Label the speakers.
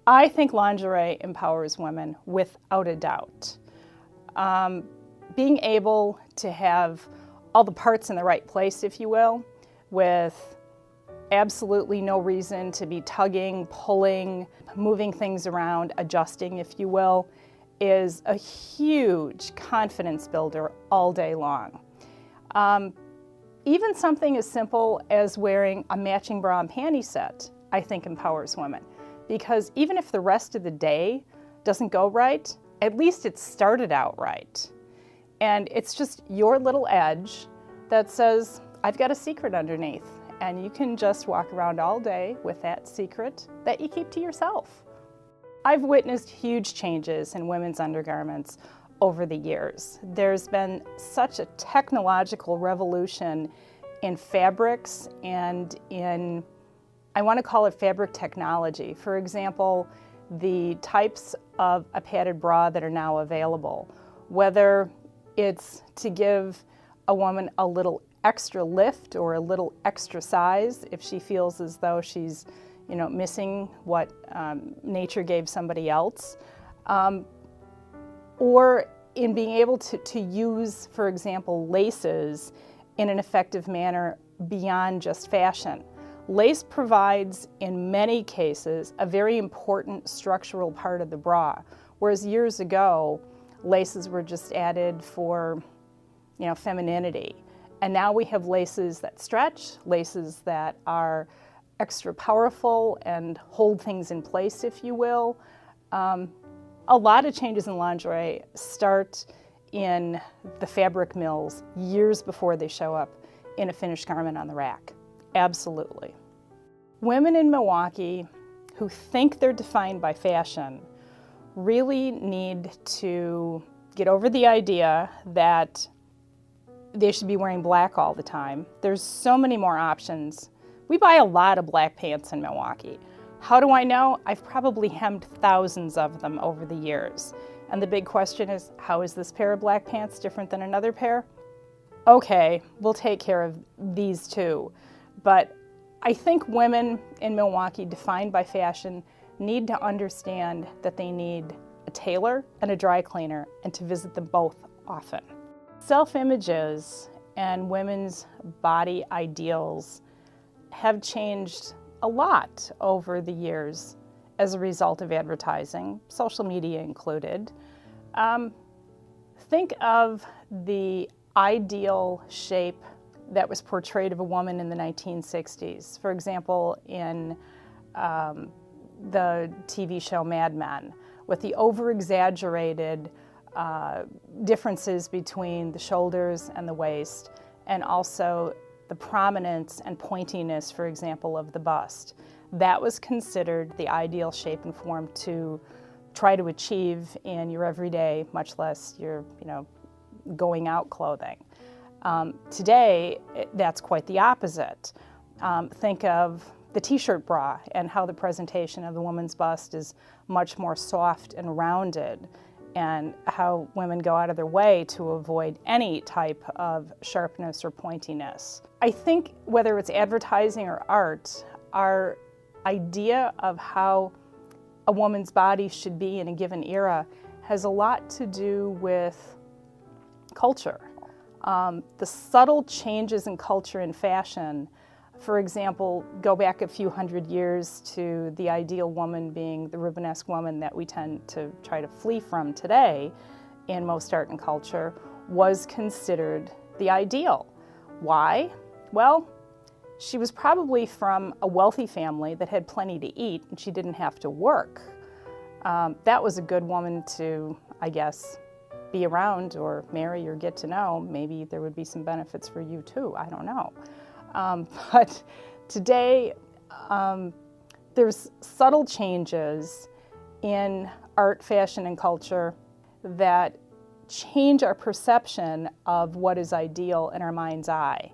Speaker 1: I think lingerie empowers women without a doubt. Being able to have all the parts in the right place, if you will, with absolutely no reason to be tugging, pulling, moving things around, adjusting, if you will, is a huge confidence builder all day long. Even something as simple as wearing a matching bra and panty set, I think empowers women. Because even if the rest of the day doesn't go right, at least it started out right. And it's just your little edge that says, I've got a secret underneath. And you can just walk around all day with that secret that you keep to yourself. I've witnessed huge changes in women's undergarments over the years. There's been such a technological revolution in fabrics and in, I want to call it fabric technology. For example, the types of a padded bra that are now available, whether it's to give a woman a little extra lift or a little extra size if she feels as though she's, missing what nature gave somebody else, or in being able to use, for example, laces in an effective manner beyond just fashion. Lace provides, in many cases, a very important structural part of the bra, whereas years ago, laces were just added for, femininity. And now we have laces that stretch, laces that are extra powerful and hold things in place, if you will. A lot of changes in lingerie start in the fabric mills years before they show up in a finished garment on the rack. Absolutely. Women in Milwaukee who think they're defined by fashion really need to get over the idea that they should be wearing black all the time. There's so many more options. We buy a lot of black pants in Milwaukee. How do I know? I've probably hemmed thousands of them over the years. And the big question is, how is this pair of black pants different than another pair? Okay, we'll take care of these too. But I think women in Milwaukee defined by fashion need to understand that they need a tailor and a dry cleaner and to visit them both often. Self-images and women's body ideals have changed a lot over the years as a result of advertising, social media included. Think of the ideal shape that was portrayed of a woman in the 1960s. For example, in the TV show Mad Men, with the over-exaggerated differences between the shoulders and the waist, and also the prominence and pointiness, for example, of the bust. That was considered the ideal shape and form to try to achieve in your everyday, much less your, going out clothing. Today, that's quite the opposite. Think of the t-shirt bra and how the presentation of the woman's bust is much more soft and rounded, and how women go out of their way to avoid any type of sharpness or pointiness. I think whether it's advertising or art, our idea of how a woman's body should be in a given era has a lot to do with culture. The subtle changes in culture and fashion, for example, go back a few hundred years to the ideal woman being the Rubenesque woman that we tend to try to flee from today in most art and culture, was considered the ideal. Why? Well, she was probably from a wealthy family that had plenty to eat and she didn't have to work. That was a good woman to, I guess, be around or marry or get to know. Maybe there would be some benefits for you too, I don't know. But today, there's subtle changes in art, fashion, and culture that change our perception of what is ideal in our mind's eye.